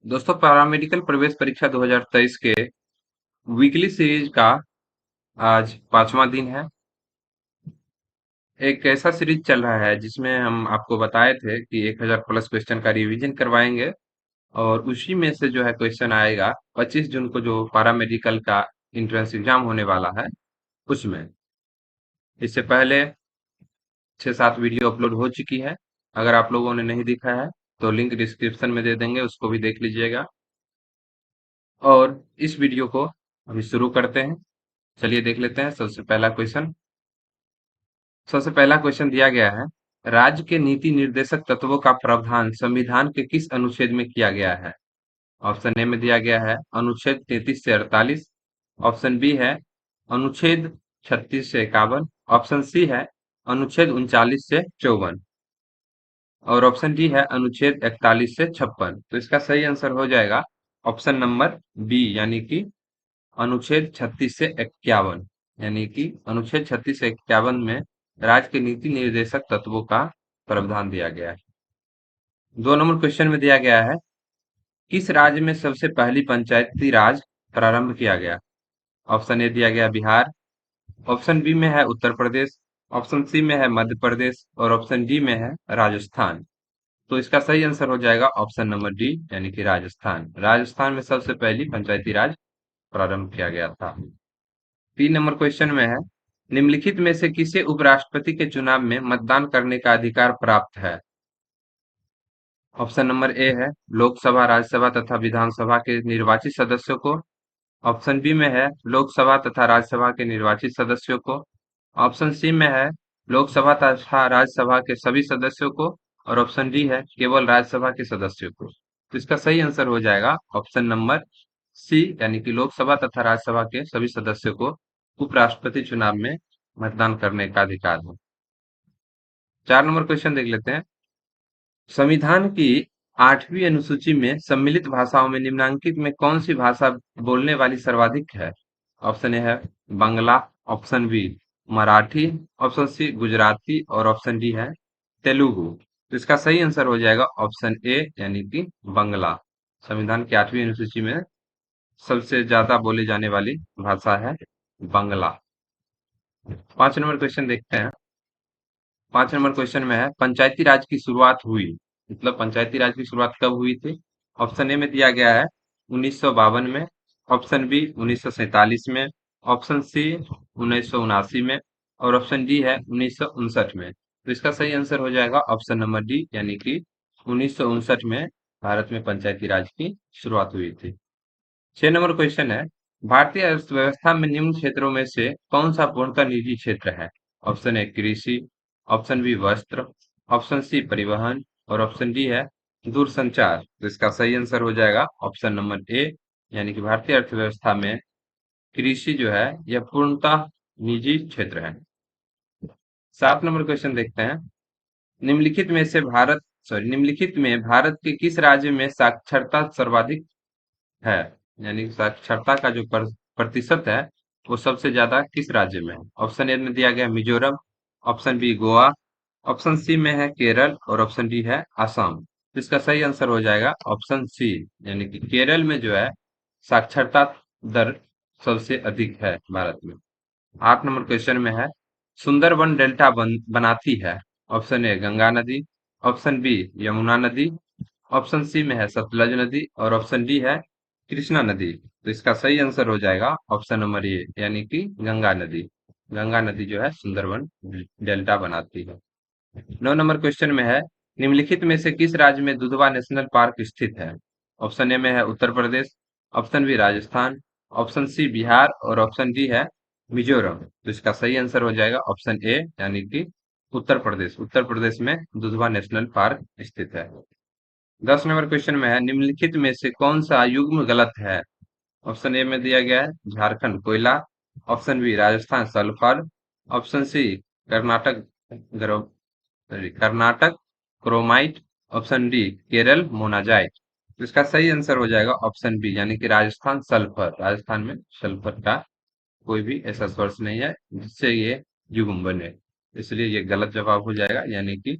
दोस्तों पैरामेडिकल प्रवेश परीक्षा 2023 के वीकली सीरीज का आज पांचवा दिन है। एक ऐसा सीरीज चल रहा है जिसमें हम आपको बताए थे कि 1000 प्लस क्वेश्चन का रिवीजन करवाएंगे और उसी में से जो है क्वेश्चन आएगा 25 जून को जो पैरामेडिकल का एंट्रेंस एग्जाम होने वाला है उसमें। इससे पहले 6-7 वीडियो अपलोड हो चुकी है। अगर आप लोगों ने नहीं देखा है तो लिंक डिस्क्रिप्शन में दे देंगे, उसको भी देख लीजिएगा। और इस वीडियो को अभी शुरू करते हैं। चलिए देख लेते हैं सबसे पहला क्वेश्चन। सबसे पहला क्वेश्चन दिया गया है, राज्य के नीति निर्देशक तत्वों का प्रावधान संविधान के किस अनुच्छेद में किया गया है? ऑप्शन ए में दिया गया है अनुच्छेद 33 से 48। ऑप्शन बी है अनुच्छेद 36 से 51। ऑप्शन सी है अनुच्छेद 39 से 54 और ऑप्शन डी है अनुच्छेद 41 से 56। तो इसका सही आंसर हो जाएगा ऑप्शन नंबर बी, यानी कि अनुच्छेद 36 से 51। यानी कि अनुच्छेद 36 से 51 में राज्य के नीति निर्देशक तत्वों का प्रावधान दिया गया है। 2 नंबर क्वेश्चन में दिया गया है, किस राज्य में सबसे पहली पंचायती राज प्रारंभ किया गया? ऑप्शन ए दिया गया बिहार। ऑप्शन बी में है उत्तर प्रदेश। ऑप्शन सी में है मध्य प्रदेश और ऑप्शन डी में है राजस्थान। तो इसका सही आंसर हो जाएगा ऑप्शन नंबर डी, यानी कि राजस्थान। राजस्थान में सबसे पहली पंचायती राज प्रारंभ किया गया था। 3 नंबर क्वेश्चन में है, निम्नलिखित में से किसे उपराष्ट्रपति के चुनाव में मतदान करने का अधिकार प्राप्त है? ऑप्शन नंबर ए है लोकसभा, राज्यसभा तथा विधानसभा के निर्वाचित सदस्यों को। ऑप्शन बी में है लोकसभा तथा राज्यसभा के निर्वाचित सदस्यों को। ऑप्शन सी में है लोकसभा तथा राज्यसभा के सभी सदस्यों को और ऑप्शन डी है केवल राज्यसभा के सदस्यों को। तो इसका सही आंसर हो जाएगा ऑप्शन नंबर सी, यानी कि लोकसभा तथा राज्यसभा के सभी सदस्यों को उपराष्ट्रपति चुनाव में मतदान करने का अधिकार है। 4 नंबर क्वेश्चन देख लेते हैं। संविधान की 8वीं अनुसूची में सम्मिलित भाषाओं में निम्नांकित में कौन सी भाषा बोलने वाली सर्वाधिक है? ऑप्शन ए है Bangla. Option B Marathi. Option C Gujarati और ऑप्शन डी है तेलुगु। तो इसका सही आंसर हो जाएगा ऑप्शन ए, यानी कि बांग्ला। संविधान की 8वीं अनुसूची में सबसे ज्यादा बोली जाने वाली भाषा है बांग्ला। 5 नंबर क्वेश्चन देखते हैं। 5 नंबर क्वेश्चन में है, पंचायती राज की शुरुआत हुई, मतलब पंचायती राज की शुरुआत कब हुई थी? ऑप्शन ए में दिया गया है 1952 में। ऑप्शन बी 1947 में। ऑप्शन सी 1979 में और ऑप्शन डी है 1959 में। तो इसका सही आंसर हो जाएगा ऑप्शन नंबर डी, यानी कि 1959 में भारत में पंचायती राज की शुरुआत हुई थी। 6 नंबर क्वेश्चन है, भारतीय अर्थव्यवस्था में निम्न क्षेत्रों में से कौन सा पूर्णतः निजी क्षेत्र है? ऑप्शन ए कृषि। ऑप्शन बी वस्त्र। ऑप्शन सी परिवहन और ऑप्शन डी है दूरसंचार। तो इसका सही आंसर हो जाएगा ऑप्शन नंबर ए, यानी कि भारतीय अर्थव्यवस्था में कृषि जो है यह पूर्णतः निजी क्षेत्र है। 7 नंबर क्वेश्चन देखते हैं। निम्नलिखित में भारत के किस राज्य में साक्षरता सर्वाधिक है? यानी कि साक्षरता का जो प्रतिशत है वो सबसे ज्यादा किस राज्य में है? ऑप्शन ए में दिया गया Mizoram. Option B Goa. Option C में है केरल और ऑप्शन डी है असम। तो इसका सही आंसर हो जाएगा ऑप्शन सी, यानी कि केरल में जो है साक्षरता दर सबसे अधिक है भारत में। 8 नंबर क्वेश्चन में है, सुंदरबन डेल्टा बनाती है। ऑप्शन ए गंगा नदी। ऑप्शन बी यमुना नदी। ऑप्शन सी में है सतलज नदी और ऑप्शन डी है कृष्णा नदी। तो इसका सही आंसर हो जाएगा ऑप्शन नंबर ए, यानी कि गंगा नदी। गंगा नदी जो है सुंदरबन डेल्टा बनाती है। 9 नंबर क्वेश्चन में है, निम्नलिखित में से किस राज्य में दुधवा नेशनल पार्क स्थित है? ऑप्शन ए में है Uttar Pradesh. Option B Rajasthan. Option C Bihar और ऑप्शन डी है मिजोरम। तो इसका सही आंसर हो जाएगा ऑप्शन ए, यानी कि उत्तर प्रदेश। उत्तर प्रदेश में दुधवा नेशनल पार्क स्थित है। 10 नंबर क्वेश्चन में है, निम्नलिखित में से कौन सा युग्म गलत है? ऑप्शन ए में दिया गया है झारखंड कोयला। Option B Rajasthan sulphur. Option C Karnataka ग्रो sorry Karnataka chromite. Option D Kerala monazite. तो इसका सही आंसर हो जाएगा ऑप्शन बी, यानी कि राजस्थान सल्फर। राजस्थान में सल्फर का कोई भी ऐसा सोर्स नहीं है जिससे ये युग्म बने, इसलिए ये गलत जवाब हो जाएगा, यानी कि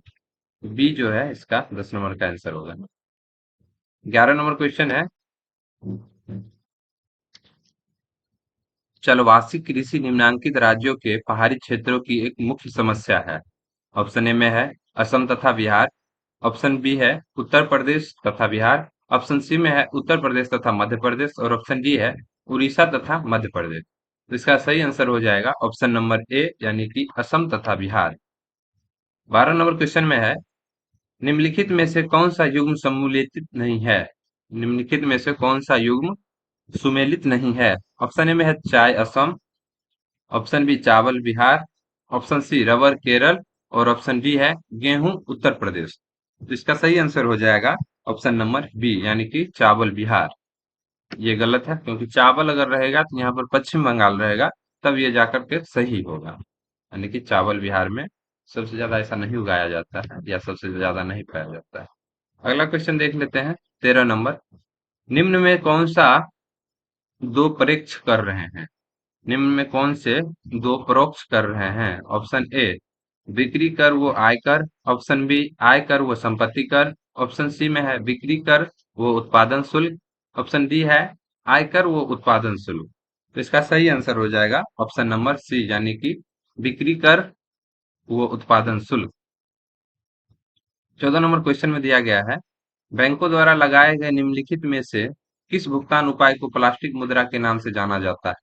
बी जो है इसका 10 नंबर का आंसर होगा। 11 नंबर क्वेश्चन है, चलवासी कृषि निम्नांकित राज्यों के पहाड़ी क्षेत्रों की एक मुख्य समस्या है। ऑप्शन ए में है असम तथा बिहार, ऑप्शन बी है उत्तर प्रदेश तथा बिहार, ऑप्शन सी में है उत्तर प्रदेश तथा मध्य प्रदेश और ऑप्शन डी है उड़ीसा तथा मध्य प्रदेश। तो इसका सही आंसर हो जाएगा ऑप्शन नंबर ए यानी कि असम तथा बिहार। 12 नंबर क्वेश्चन में है, निम्नलिखित में से कौन सा युग्म सम्मिलित नहीं है? निम्नलिखित में से कौन सा युग्म सुमेलित नहीं है? ऑप्शन ए में है चाय असम, ऑप्शन बी चावल Bihar, option C rubber Kerala और ऑप्शन डी है गेहूं उत्तर प्रदेश। तो इसका सही आंसर हो जाएगा ऑप्शन नंबर बी यानी कि चावल बिहार। ये गलत है क्योंकि चावल अगर रहेगा तो यहाँ पर पश्चिम बंगाल रहेगा, तब ये जाकर के सही होगा। यानी कि चावल बिहार में सबसे ज्यादा ऐसा नहीं उगाया जाता है या सबसे ज्यादा नहीं पाया जाता है। अगला क्वेश्चन देख लेते हैं, 13 नंबर। निम्न में कौन सा दो परीक्ष कर रहे हैं? निम्न में कौन से दो परोक्ष कर रहे हैं? ऑप्शन ए बिक्री कर वो आयकर, ऑप्शन बी आयकर वो संपत्ति कर, ऑप्शन सी में है बिक्री कर वो उत्पादन शुल्क, ऑप्शन डी है आयकर वो उत्पादन शुल्क। तो इसका सही आंसर हो जाएगा ऑप्शन नंबर सी यानी कि बिक्री कर वो उत्पादन शुल्क। 14 नंबर क्वेश्चन में दिया गया है, बैंकों द्वारा लगाए गए निम्नलिखित में से किस भुगतान उपाय को प्लास्टिक मुद्रा के नाम से जाना जाता है?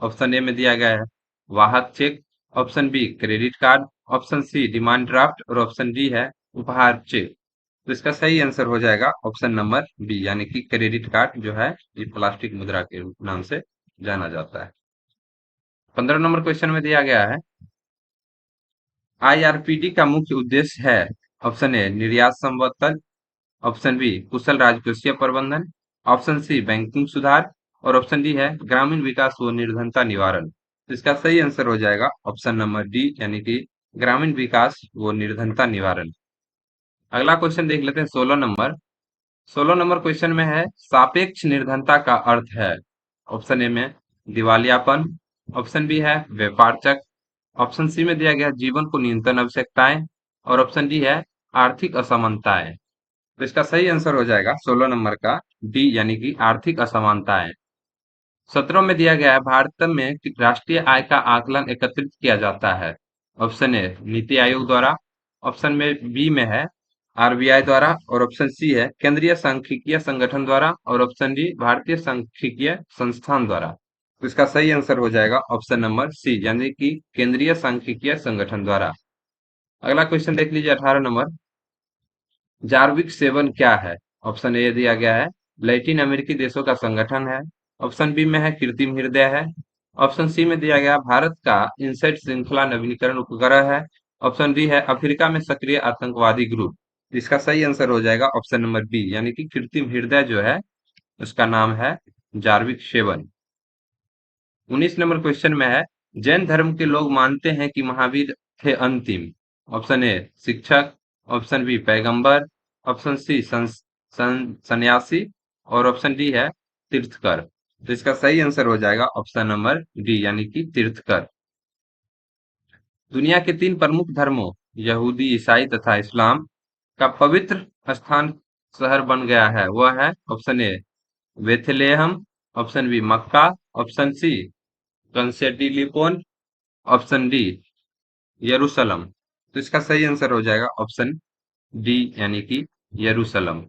ऑप्शन ए में दिया गया है वाहक cheque, option B credit card, option C demand draft और ऑप्शन डी है उपहार चेक। तो इसका सही आंसर हो जाएगा ऑप्शन नंबर बी यानी कि क्रेडिट कार्ड जो है ये प्लास्टिक मुद्रा के नाम से जाना जाता है। 15 नंबर क्वेश्चन में दिया गया है, आईआरपीडी का मुख्य उद्देश्य है। ऑप्शन ए निर्यात संवर्धन, ऑप्शन बी कुशल राजकोषीय प्रबंधन, ऑप्शन सी बैंकिंग सुधार और ऑप्शन डी है ग्रामीण विकास व निर्धनता निवारण। तो इसका सही आंसर हो जाएगा ऑप्शन नंबर डी यानी कि ग्रामीण विकास व निर्धनता निवारण। अगला क्वेश्चन देख लेते हैं, 16 नंबर। 16 नंबर क्वेश्चन में है सापेक्ष निर्धनता का अर्थ है। ऑप्शन ए में दिवालियापन, ऑप्शन बी है व्यापार चक्र, ऑप्शन सी में दिया गया जीवन को न्यूनतम आवश्यकताएं और ऑप्शन डी है आर्थिक असमानताएं। तो इसका सही आंसर हो जाएगा 16 नंबर का डी यानी कि आर्थिक असमानताएं। 17 में दिया गया है भारत में राष्ट्रीय आय का आकलन एकत्रित किया जाता है। ऑप्शन ए नीति आयोग द्वारा, ऑप्शन में बी में है आरबीआई द्वारा और ऑप्शन सी है केंद्रीय सांख्यिकीय संगठन द्वारा और ऑप्शन डी भारतीय सांख्यिकीय संस्थान द्वारा। तो इसका सही आंसर हो जाएगा ऑप्शन नंबर सी यानी कि केंद्रीय सांख्यिकीय संगठन द्वारा। अगला क्वेश्चन देख लीजिए, 18 नंबर। जार्विक सेवन क्या है? ऑप्शन ए दिया गया है लैटिन अमेरिकी देशों का संगठन है, ऑप्शन बी में है कृत्रिम हृदय है, ऑप्शन सी में दिया गया भारत का इनसेट श्रृंखला नवीनीकरण उपग्रह है, ऑप्शन डी है अफ्रीका में सक्रिय आतंकवादी ग्रुप। इसका सही आंसर हो जाएगा ऑप्शन नंबर बी यानी कि कृत्रिम हृदय जो है उसका नाम है जार्विक सेवन। 19 नंबर क्वेश्चन में है, जैन धर्म के लोग मानते हैं कि महावीर थे अंतिम। ऑप्शन ए शिक्षक, ऑप्शन बी पैगंबर, ऑप्शन सी सन्यासी और ऑप्शन डी है तीर्थकर। तो इसका सही आंसर हो जाएगा ऑप्शन नंबर डी यानी कि तीर्थकर। दुनिया के तीन प्रमुख धर्मों यहूदी ईसाई तथा इस्लाम का पवित्र स्थान शहर बन गया है, वह है option A Bethlehem, option B Mecca, option C Constantinople, option D यरूशलेम। तो इसका सही आंसर हो जाएगा ऑप्शन डी यानी कि यरूशलेम।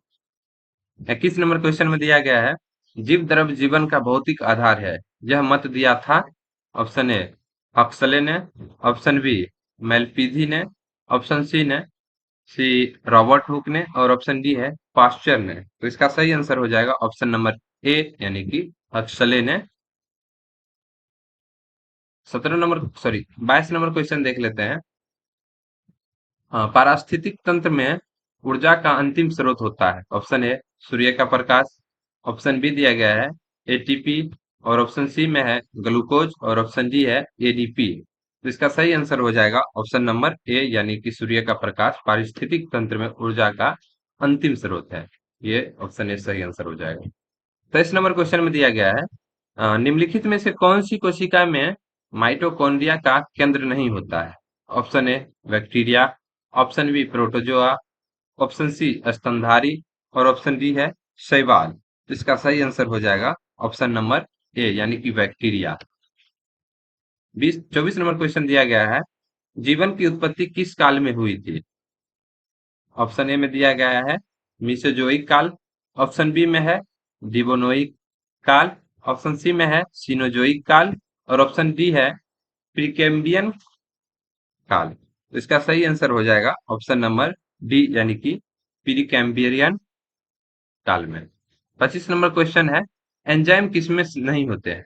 21 नंबर क्वेश्चन में दिया गया है, जीव द्रव्य जीवन का भौतिक आधार है, यह मत दिया था। ऑप्शन ए हक्सले ने, ऑप्शन बी मेलपीधी ने, ऑप्शन सी रॉबर्ट हुक ने और ऑप्शन डी है पास्चर ने। तो इसका सही आंसर हो जाएगा ऑप्शन नंबर ए यानी कि हक्सले ने। 22 नंबर क्वेश्चन देख लेते हैं। हाँ, पारिस्थितिक तंत्र में ऊर्जा का अंतिम स्रोत होता है। ऑप्शन ए सूर्य का प्रकाश, ऑप्शन बी दिया गया है एटीपी और ऑप्शन सी में है ग्लूकोज और ऑप्शन डी है एडीपी। तो इसका सही आंसर हो जाएगा ऑप्शन नंबर ए यानी कि सूर्य का प्रकाश पारिस्थितिक तंत्र में ऊर्जा का अंतिम स्रोत है। ये ऑप्शन ए सही आंसर हो जाएगा। 23 नंबर क्वेश्चन में दिया गया है, निम्नलिखित में से कौन सी कोशिका में माइटोकॉन्ड्रिया का केंद्र नहीं होता है? Option A bacteria, option B protozoa, option C स्तनधारी और ऑप्शन डी है शैवाल। तो इसका सही आंसर हो जाएगा ऑप्शन नंबर ए यानी कि बैक्टीरिया। 24 नंबर क्वेश्चन दिया गया है, जीवन की उत्पत्ति किस काल में हुई थी? ऑप्शन ए में दिया गया है मीसोजोइक काल, ऑप्शन बी में है डिवोनोइक काल, ऑप्शन सी में है सिनोजोइक काल और ऑप्शन डी है प्रीकेम्बियन काल। तो इसका सही आंसर हो जाएगा ऑप्शन नंबर डी यानी कि प्रीकैम्बियन काल में। 25 नंबर क्वेश्चन है, एंजाइम किसमें नहीं होते हैं?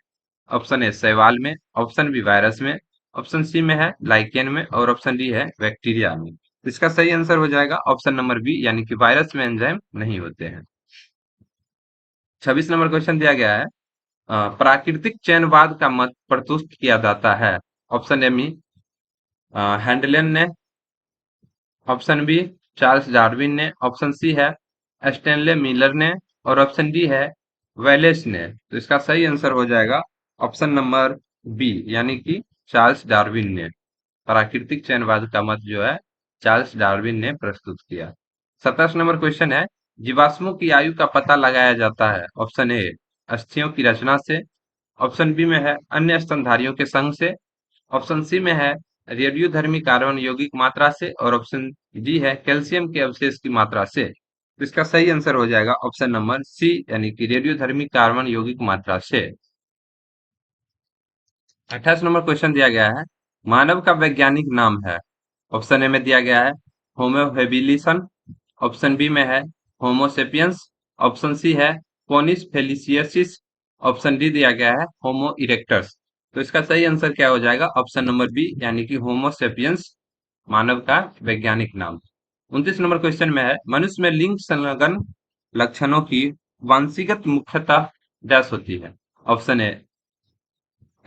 ऑप्शन ए शैवाल में, ऑप्शन बी वायरस में, ऑप्शन सी में है लाइकेन में और ऑप्शन डी है बैक्टीरिया में। तो इसका सही आंसर हो जाएगा ऑप्शन नंबर बी यानी कि वायरस में एंजाइम नहीं होते हैं। 26 नंबर क्वेश्चन दिया गया है, प्राकृतिक चयनवाद का मत प्रस्तुत किया जाता है। ऑप्शन ए में हैंडलेन ने, ऑप्शन बी चार्ल्स डार्विन ने, ऑप्शन सी है स्टैनले मिलर ने और ऑप्शन डी है वेलेस ने। तो इसका सही आंसर हो जाएगा ऑप्शन नंबर बी यानी कि चार्ल्स डार्विन ने। प्राकृतिक चयनवाद का मत जो है चार्ल्स डार्विन ने प्रस्तुत किया। 27 नंबर क्वेश्चन है, जीवाश्मों की आयु का पता लगाया जाता है। ऑप्शन ए अस्थियों की रचना से, ऑप्शन बी में है अन्य स्तनधारियों के संग से, ऑप्शन सी में है रेडियोधर्मी कार्बन यौगिक मात्रा से और ऑप्शन डी है कैल्शियम के अवशेष की मात्रा से। तो इसका सही आंसर हो जाएगा ऑप्शन नंबर सी यानी कि रेडियोधर्मी कार्बन यौगिक मात्रा से। 28 नंबर क्वेश्चन दिया गया है, मानव का वैज्ञानिक नाम है। ऑप्शन ए में दिया गया है होमो हेबिलिसन, ऑप्शन बी में है होमो सेपियंस, ऑप्शन सी है पोनिस फेलिसियसिस, ऑप्शन डी दिया गया है होमो इरेक्टस। तो इसका सही आंसर क्या हो जाएगा ऑप्शन नंबर बी यानी कि होमो सेपियंस मानव का वैज्ञानिक नाम। 29 नंबर क्वेश्चन में है, मनुष्य में लिंग संलग्न लक्षणों की वांशिगत मुख्यतः डैश होती है। ऑप्शन ए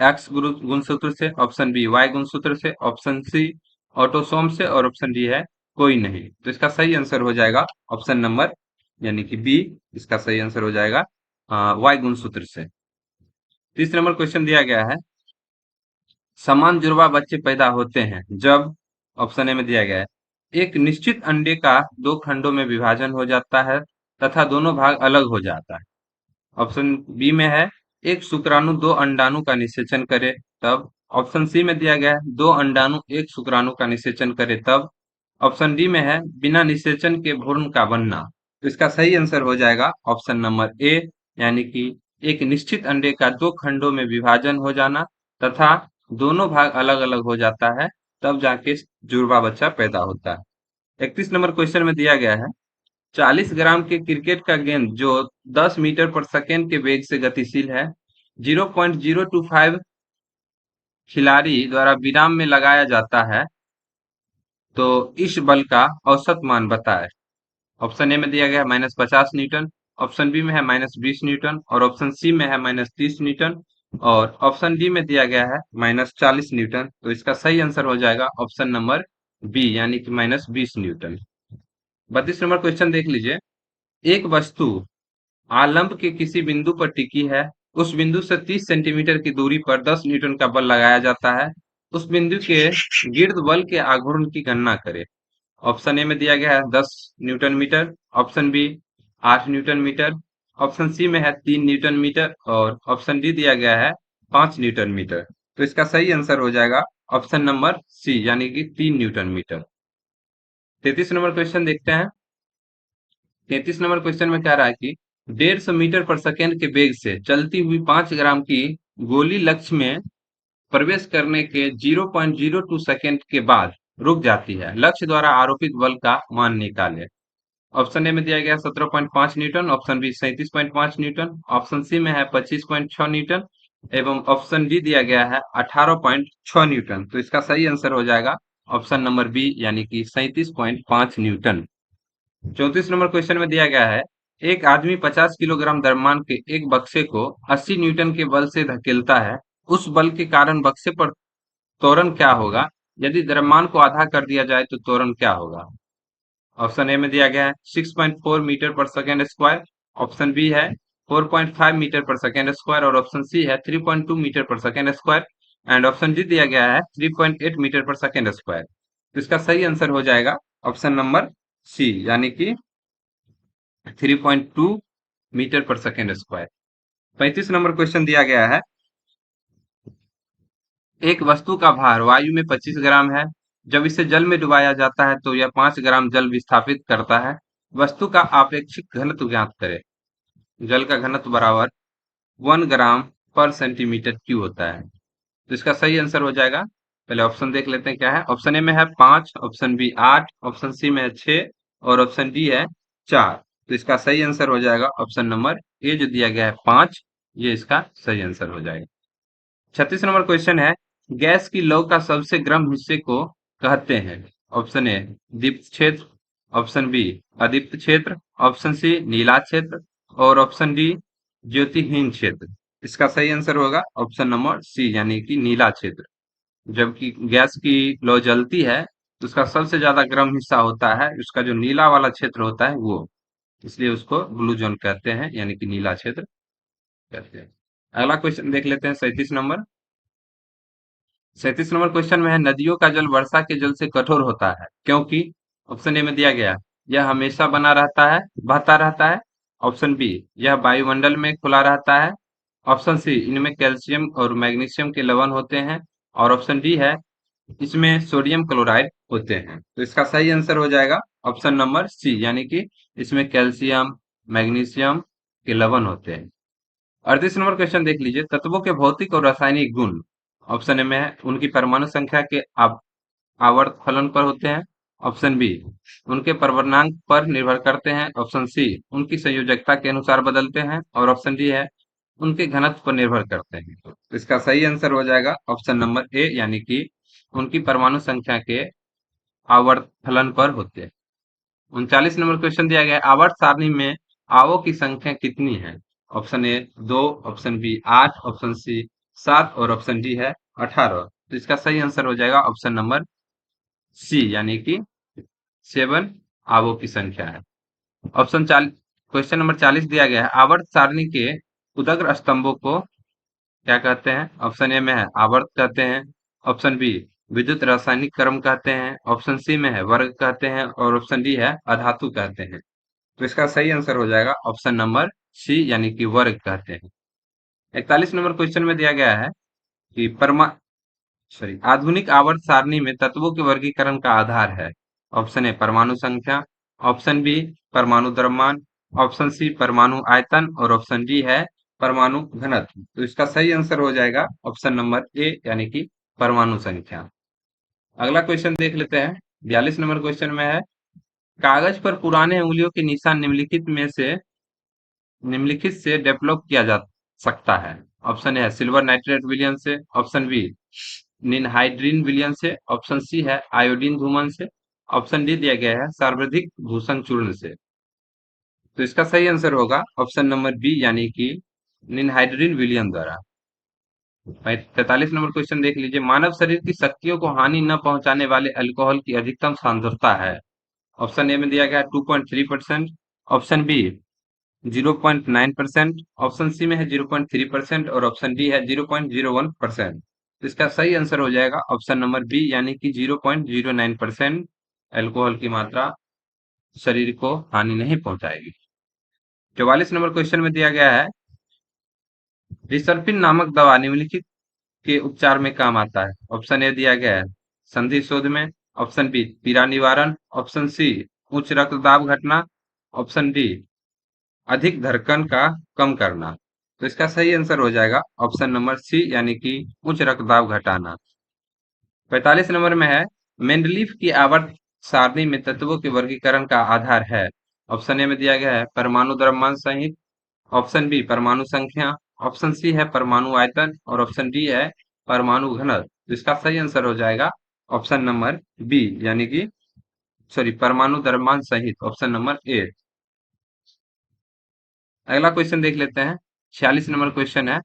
एक्स गुणसूत्र से, ऑप्शन बी वाई गुणसूत्र से, ऑप्शन सी ऑटोसोम से और ऑप्शन डी है कोई नहीं। तो इसका सही आंसर हो जाएगा ऑप्शन नंबर यानी कि बी, इसका सही आंसर हो जाएगा वाई गुणसूत्र से। 30 नंबर क्वेश्चन दिया गया है, समान जुड़वा बच्चे पैदा होते हैं जब, ऑप्शन ए में दिया गया है एक निश्चित अंडे का दो खंडों में विभाजन हो जाता है तथा दोनों भाग अलग हो जाता है। ऑप्शन बी में है एक शुक्राणु दो अंडाणु का निषेचन करे तब, ऑप्शन सी में दिया गया है दो अंडाणु एक शुक्राणु का निषेचन करे तब, ऑप्शन डी में है बिना निषेचन के भ्रूण का बनना। तो इसका सही आंसर हो जाएगा ऑप्शन नंबर ए यानी कि एक निश्चित अंडे का दो खंडों में विभाजन हो जाना तथा दोनों भाग अलग अलग हो जाता है तब जाके जुड़वा बच्चा पैदा होता है। 31 नंबर क्वेश्चन में दिया गया है, 40 ग्राम के क्रिकेट का गेंद जो 10 मीटर पर सेकेंड के वेग से गतिशील है, 0.025 खिलाड़ी द्वारा विराम में लगाया जाता है तो इस बल का औसत मान बताएं। ऑप्शन ए में दिया गया है -50 न्यूटन, ऑप्शन बी में है -20 न्यूटन और ऑप्शन सी में है -30 न्यूटन और ऑप्शन डी में दिया गया है -40 न्यूटन। तो इसका सही आंसर हो जाएगा ऑप्शन नंबर बी यानी कि -20 न्यूटन। 32 नंबर क्वेश्चन देख लीजिए, एक वस्तु आलंब के किसी बिंदु पर टिकी है, उस बिंदु से 30 सेंटीमीटर की दूरी पर 10 न्यूटन का बल लगाया जाता है, उस बिंदु के गिर्द बल के आघूर्ण की गणना करें। ऑप्शन ए में दिया गया है 10 newton metre, option B 8 newton metre, option C में है 3 न्यूटन मीटर और ऑप्शन डी दिया गया है 5 न्यूटन मीटर। तो इसका सही आंसर हो जाएगा ऑप्शन नंबर सी यानी कि 3 न्यूटन मीटर। 33 नंबर क्वेश्चन देखते हैं। 33 नंबर क्वेश्चन में कह रहा है कि 150 मीटर पर सेकेंड के वेग से चलती हुई 5 ग्राम की गोली लक्ष्य में प्रवेश करने के 0.02 सेकेंड के बाद रुक जाती है, लक्ष्य द्वारा आरोपित बल का मान निकालें। ऑप्शन ए में दिया गया 17.5 newton, option B 37.5 newton, option C में है 25.6 न्यूटन एवं ऑप्शन डी दिया गया है 18.6 न्यूटन। तो इसका सही आंसर हो जाएगा ऑप्शन नंबर बी यानी कि 37.5 न्यूटन। 34 नंबर क्वेश्चन में दिया गया है, एक आदमी 50 किलोग्राम द्रव्यमान के एक बक्से को 80 न्यूटन के बल से धकेलता है, उस बल के कारण बक्से पर त्वरण क्या होगा? यदि द्रव्यमान को आधा कर दिया जाए तो त्वरण क्या होगा? ऑप्शन ए में दिया गया है 6.4 मीटर पर सेकेंड स्क्वायर, ऑप्शन बी है 4.5 मीटर पर सेकेंड स्क्वायर और ऑप्शन सी है 3.2 मीटर पर second square and option D दिया गया है 3.8 मीटर पर सेकेंड स्क्वायर। तो इसका सही आंसर हो जाएगा ऑप्शन नंबर सी यानी कि 3.2 मीटर पर सेकेंड स्क्वायर। 35 नंबर क्वेश्चन दिया गया है, एक वस्तु का भार वायु में 25 ग्राम है। जब इसे जल में डुबाया जाता है तो यह 5 ग्राम जल विस्थापित करता है। वस्तु का आपेक्षिक घनत्व ज्ञात करें। जल का घनत्व बराबर 1 ग्राम पर सेंटीमीटर क्यूब होता है। तो इसका सही आंसर हो जाएगा। पहले ऑप्शन देख लेते हैं क्या है। ऑप्शन ए में है 5, ऑप्शन बी 8, ऑप्शन सी में है 6 और ऑप्शन डी है 4। तो इसका सही आंसर हो जाएगा ऑप्शन नंबर ए जो दिया गया है 5, ये इसका सही आंसर हो जाएगा। 36 नंबर क्वेश्चन है, गैस की लौ का सबसे गर्म हिस्से को कहते हैं। ऑप्शन ए दीप्त क्षेत्र, ऑप्शन बी अदीप्त क्षेत्र, ऑप्शन सी नीला क्षेत्र और ऑप्शन डी ज्योतिहीन क्षेत्र। इसका सही आंसर होगा ऑप्शन नंबर सी यानी कि नीला क्षेत्र। जबकि गैस की लौ जलती है तो उसका सबसे ज्यादा गर्म हिस्सा होता है उसका जो नीला वाला क्षेत्र होता है वो, इसलिए उसको ब्लू जोन कहते हैं यानी कि नीला क्षेत्र कहते हैं। अगला क्वेश्चन देख लेते हैं 37 नंबर क्वेश्चन में है, नदियों का जल वर्षा के जल से कठोर होता है क्योंकि। ऑप्शन ए में दिया गया है, यह हमेशा बना रहता है, बहता रहता है। ऑप्शन बी, यह वायुमंडल में खुला रहता है। ऑप्शन सी, इनमें कैल्शियम और मैग्नीशियम के लवण होते हैं। और ऑप्शन डी है, इसमें सोडियम क्लोराइड होते हैं। तो इसका सही आंसर हो जाएगा ऑप्शन नंबर सी यानी कि इसमें कैल्शियम मैग्नीशियम के लवण होते हैं। 38 नंबर क्वेश्चन देख लीजिए, तत्वों के भौतिक और रासायनिक गुण। ऑप्शन ए में है, उनकी परमाणु संख्या के आवर्त फलन पर होते हैं। ऑप्शन बी, उनके परवलनांक पर निर्भर करते हैं। ऑप्शन सी, उनकी संयोजकता के अनुसार बदलते हैं और ऑप्शन डी है, उनके घनत्व पर निर्भर करते हैं। तो इसका सही आंसर हो जाएगा ऑप्शन नंबर ए यानी कि उनकी परमाणु संख्या के आवर्त फलन पर होते हैं। 39 नंबर क्वेश्चन दिया गया है, आवर्त सारणी में आवों की संख्या कितनी है। Option A 2, option B 8, option C 7 और ऑप्शन डी है 18। तो इसका सही आंसर हो जाएगा ऑप्शन नंबर सी यानी कि 7 आवों की संख्या है। ऑप्शन 40, क्वेश्चन नंबर 40 दिया गया है, आवर्त सारणी के उदग्र स्तंभों को क्या कहते हैं। ऑप्शन ए में है आवर्त कहते हैं। ऑप्शन बी विद्युत रासायनिक क्रम कहते हैं। ऑप्शन सी में है वर्ग कहते हैं और ऑप्शन डी है अधातु कहते हैं। तो इसका सही आंसर हो जाएगा ऑप्शन नंबर सी यानी कि वर्ग कहते हैं। 41 नंबर क्वेश्चन में दिया गया है कि आधुनिक आवर्त सारणी में तत्वों के वर्गीकरण का आधार है। ऑप्शन ए परमाणु संख्या, ऑप्शन बी परमाणु द्रव्यमान, ऑप्शन सी परमाणु आयतन और ऑप्शन डी है परमाणु घनत्व। तो इसका सही आंसर हो जाएगा ऑप्शन नंबर ए यानी कि परमाणु संख्या। अगला क्वेश्चन देख लेते हैं। 42 नंबर क्वेश्चन में है, कागज पर पुराने उंगलियों के निशान निम्नलिखित से डेवलप किया जा सकता है। ऑप्शन ए है सिल्वर नाइट्रेट विलयन से, ऑप्शन बी निनहाइड्रीन विलयन से, ऑप्शन सी है आयोडीन धूमन से, ऑप्शन डी दिया गया है सर्वाधिक भूषण चूर्ण से। तो इसका सही आंसर होगा ऑप्शन नंबर बी यानी कि निनहाइड्रीन विलयन द्वारा। 43 नंबर क्वेश्चन देख लीजिए, मानव शरीर की शक्तियों को हानि न पहुंचाने वाले अल्कोहल की अधिकतम सांद्रता है। ऑप्शन ए में दिया गया है 2.3%, ऑप्शन बी 0.9%, ऑप्शन सी में है 0.3% और ऑप्शन डी है 0.01%। तो इसका सही आंसर हो जाएगा ऑप्शन नंबर बी यानी कि 0.09% अल्कोहल की मात्रा शरीर को हानि नहीं पहुंचाएगी। 44 नंबर क्वेश्चन में दिया गया है, रिसर्पिन नामक दवा निम्नलिखित के उपचार में काम आता है। ऑप्शन ए दिया गया है संधि शोध में, ऑप्शन बी पीड़ा निवारण, ऑप्शन सी उच्च रक्तदाब घटना, ऑप्शन डी अधिक धड़कन का कम करना। तो इसका सही आंसर हो जाएगा ऑप्शन नंबर सी यानी कि उच्च रक्तदाब घटाना। 45 नंबर में है, मेंडलीफ की आवर्त सारणी में तत्वों के वर्गीकरण का आधार है। ऑप्शन ए में दिया गया है परमाणु द्रव्यमान सहित, ऑप्शन बी परमाणु संख्या, ऑप्शन सी है परमाणु आयतन और ऑप्शन डी है परमाणु घनत्व। तो इसका सही आंसर हो जाएगा ऑप्शन नंबर बी यानी कि सॉरी परमाणु द्रव्यमान सहित, ऑप्शन नंबर ए। अगला क्वेश्चन देख लेते हैं। 46 नंबर क्वेश्चन है,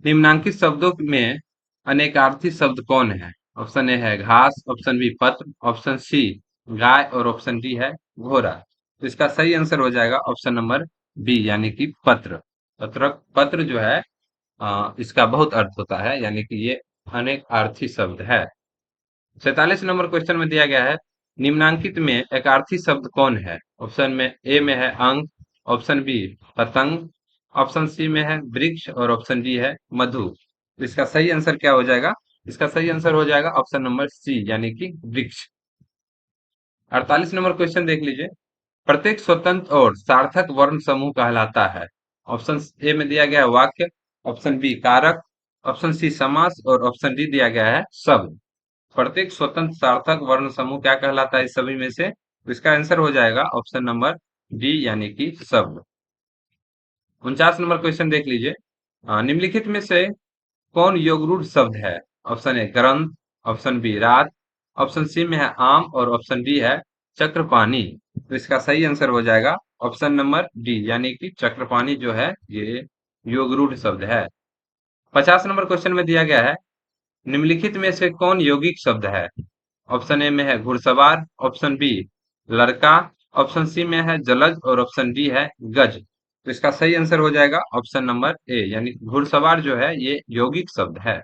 निम्नांकित शब्दों में अनेकार्थी शब्द कौन है। ऑप्शन ए है घास, ऑप्शन बी पत्र, ऑप्शन सी गाय और ऑप्शन डी है घोड़ा। तो इसका सही आंसर हो जाएगा ऑप्शन नंबर बी यानी कि पत्र। पत्र पत्र जो है इसका बहुत अर्थ होता है यानी कि ये अनेक अर्थी शब्द है। 47 नंबर क्वेश्चन में दिया गया है, निम्नांकित में एकार्थी शब्द कौन है। ऑप्शन में ए में है अंक, ऑप्शन बी पतंग, ऑप्शन सी में है वृक्ष और ऑप्शन डी है मधु। तो इसका सही आंसर क्या हो जाएगा? इसका सही आंसर हो जाएगा ऑप्शन नंबर सी यानी कि वृक्ष। 48 नंबर क्वेश्चन देख लीजिए। प्रत्येक स्वतंत्र और सार्थक वर्ण समूह कहलाता है। ऑप्शन ए में दिया गया है वाक्य, ऑप्शन बी कारक, ऑप्शन सी समास और ऑप्शन डी दिया गया है शब्द। प्रत्येक स्वतंत्र सार्थक वर्ण समूह क्या कहलाता है इस सभी में से? तो इसका आंसर हो जाएगा ऑप्शन नंबर डी यानी कि शब्द। 49 नंबर क्वेश्चन देख लीजिए। निम्नलिखित में से कौन योगरूढ़ शब्द है? ऑप्शन ए ग्रंथ, ऑप्शन बी रात, ऑप्शन सी में है आम और ऑप्शन डी है चक्रपाणी। तो इसका सही आंसर हो जाएगा ऑप्शन नंबर डी यानी कि चक्रपाणी जो है ये योगरूढ़ शब्द है। 50 नंबर क्वेश्चन में दिया गया है निम्नलिखित में से कौन यौगिक शब्द है? ऑप्शन ए में है घुड़सवार, ऑप्शन बी लड़का, ऑप्शन सी में है जलज और ऑप्शन डी है गज। तो इसका सही आंसर हो जाएगा ऑप्शन नंबर ए यानी घुड़सवार जो है ये यौगिक शब्द है।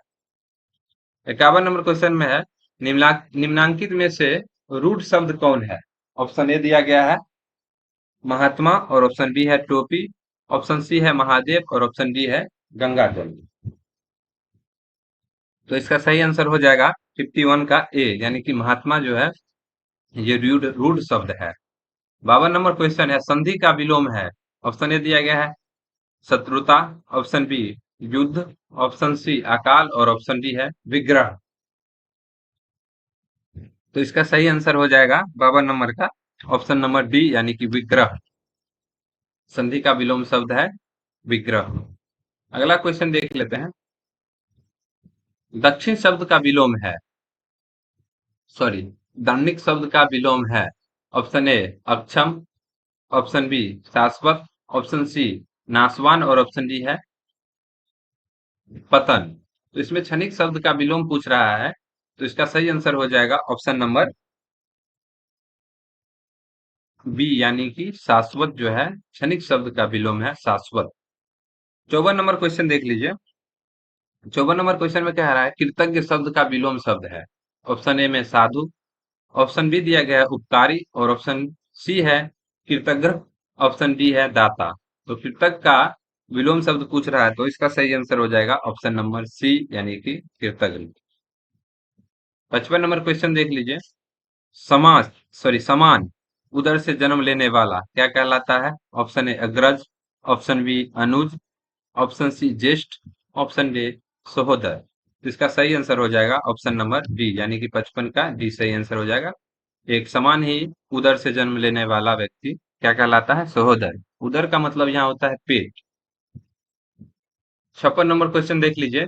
51 नंबर क्वेश्चन में है निम्नांकित में से रूढ़ शब्द कौन है? ऑप्शन ए दिया गया है महात्मा और ऑप्शन बी है टोपी, ऑप्शन सी है महादेव और ऑप्शन डी है गंगा जल। तो इसका सही आंसर हो जाएगा 51 का ए यानी कि महात्मा जो है ये रूढ़ रूढ़ शब्द है। 52 नंबर क्वेश्चन है संधि का विलोम है। ऑप्शन ए दिया गया है शत्रुता, ऑप्शन बी युद्ध, ऑप्शन सी अकाल और ऑप्शन डी है विग्रह। तो इसका सही आंसर हो जाएगा 52 नंबर का ऑप्शन नंबर डी यानी कि विग्रह। संधि का विलोम शब्द है विग्रह। अगला क्वेश्चन देख लेते हैं। दक्षिण शब्द का विलोम है, सॉरी, दक्षिण शब्द का विलोम है। ऑप्शन ए अक्षम, ऑप्शन बी शाश्वत, ऑप्शन सी नासवान और ऑप्शन डी है पतन। तो इसमें क्षणिक शब्द का विलोम पूछ रहा है, तो इसका सही आंसर हो जाएगा ऑप्शन नंबर बी यानी कि शाश्वत जो है क्षणिक शब्द का विलोम है शाश्वत। 54 नंबर क्वेश्चन देख लीजिए। 54 नंबर क्वेश्चन में कह रहा है कृतज्ञ शब्द का विलोम शब्द है। ऑप्शन ए में साधु, ऑप्शन बी दिया गया है उपकारी और ऑप्शन सी है कृतज्ञ, ऑप्शन डी है दाता। तो कृतज्ञ का विलोम शब्द पूछ रहा है तो इसका सही आंसर हो जाएगा ऑप्शन नंबर सी यानी कि कृतज्ञ। 55 नंबर क्वेश्चन देख लीजिए। समास सॉरी समान उदर से जन्म लेने वाला क्या कहलाता है? ऑप्शन ए अग्रज, ऑप्शन बी अनुज, ऑप्शन सी ज्येष्ठ, ऑप्शन डी सहोदर। तो इसका सही आंसर हो जाएगा ऑप्शन नंबर डी यानी कि 55 का डी सही आंसर हो जाएगा। एक समान ही उदर से जन्म लेने वाला व्यक्ति क्या कहलाता है? सहोदर। उदर का मतलब यहाँ होता है पेट। 56 नंबर क्वेश्चन देख लीजिए।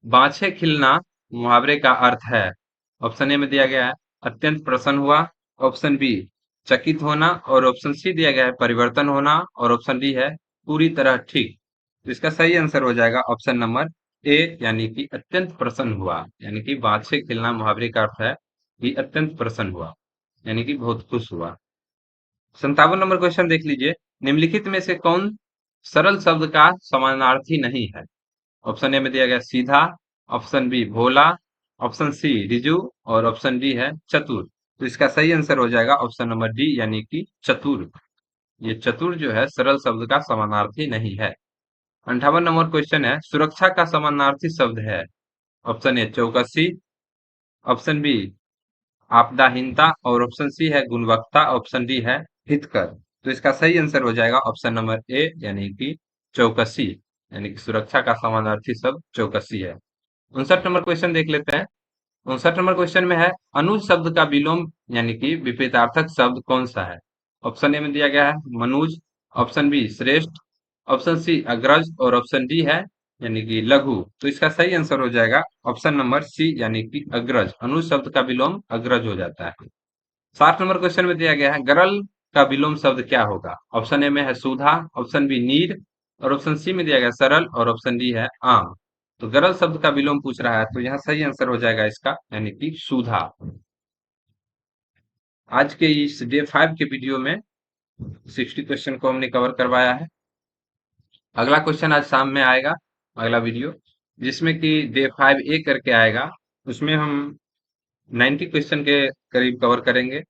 बाछे खिलना मुहावरे का अर्थ है। ऑप्शन ए में दिया गया है अत्यंत प्रसन्न हुआ, ऑप्शन बी चकित होना और ऑप्शन सी दिया गया है परिवर्तन होना और ऑप्शन डी है पूरी तरह ठीक। तो इसका सही आंसर हो जाएगा ऑप्शन नंबर ए यानी कि अत्यंत प्रसन्न हुआ यानी कि बाछे खिलना मुहावरे का अर्थ है कि अत्यंत प्रसन्न हुआ यानी कि बहुत खुश हुआ। 57 नंबर क्वेश्चन देख लीजिए। निम्नलिखित में से कौन सरल शब्द का समानार्थी नहीं है? ऑप्शन ए में दिया गया सीधा, ऑप्शन बी भोला, ऑप्शन सी रिजु और ऑप्शन डी है चतुर। तो इसका सही आंसर हो जाएगा ऑप्शन नंबर डी यानी कि चतुर। ये चतुर जो है सरल शब्द का समानार्थी नहीं है। 58 नंबर क्वेश्चन है सुरक्षा का समानार्थी शब्द है। ऑप्शन ए चौकसी, ऑप्शन बी आपदाहीनता और ऑप्शन सी है गुणवत्ता, ऑप्शन डी है हितकर। तो इसका सही आंसर हो जाएगा ऑप्शन नंबर ए यानी कि चौकसी यानी कि सुरक्षा का समानार्थी शब्द चौकसी है। 59 नंबर क्वेश्चन देख लेते हैं। 59 नंबर क्वेश्चन में है अनुज शब्द का विलोम यानी कि विपरीतार्थक शब्द कौन सा है? ऑप्शन ए में दिया गया है मनुज, ऑप्शन बी श्रेष्ठ, ऑप्शन सी अग्रज और ऑप्शन डी है यानी कि लघु। तो इसका सही आंसर हो जाएगा ऑप्शन नंबर सी यानी कि अग्रज। अनुज शब्द का विलोम अग्रज हो जाता है। 60 नंबर क्वेश्चन में दिया गया है गरल का विलोम शब्द क्या होगा? ऑप्शन ए में है सुधा, ऑप्शन बी नीर और ऑप्शन सी में दिया गया सरल और ऑप्शन डी है आम। तो गरल शब्द का विलोम पूछ रहा है तो यहाँ सही आंसर हो जाएगा इसका यानी कि सुधा। आज के इस डे 5 के वीडियो में 60 क्वेश्चन को हमने कवर करवाया है। अगला क्वेश्चन आज शाम में आएगा, अगला वीडियो जिसमें कि डे 5 ए करके आएगा। उसमें हम 90 क्वेश्चन के करीब कवर करेंगे।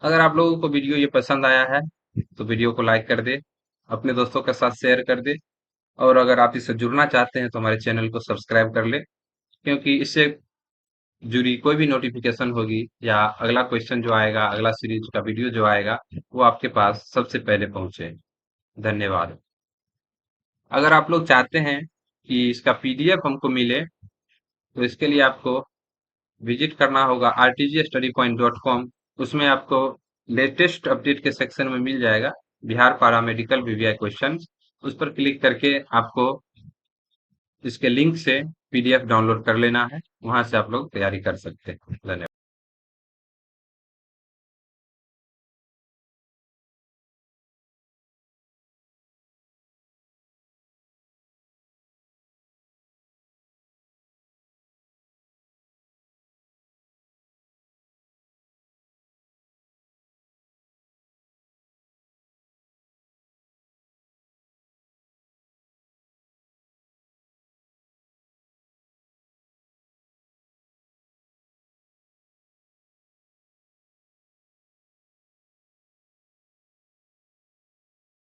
अगर आप लोगों को वीडियो ये पसंद आया है तो वीडियो को लाइक कर दे, अपने दोस्तों के साथ शेयर कर दे, और अगर आप इससे जुड़ना चाहते हैं तो हमारे चैनल को सब्सक्राइब कर ले, क्योंकि इससे जुड़ी कोई भी नोटिफिकेशन होगी या अगला क्वेश्चन जो आएगा, अगला सीरीज का वीडियो जो आएगा, वो आपके पास सबसे पहले पहुंचे। धन्यवाद। अगर आप लोग चाहते हैं कि इसका पीडीएफ हमको मिले, तो इसके लिए आपको विजिट करना होगा rtgstudypoint.com। उसमें आपको लेटेस्ट अपडेट के सेक्शन में मिल जाएगा बिहार पैरामेडिकल वीवीआई क्वेश्चन। उस पर क्लिक करके आपको इसके लिंक से पीडीएफ डाउनलोड कर लेना है, वहां से आप लोग तैयारी कर सकते हैं। धन्यवाद।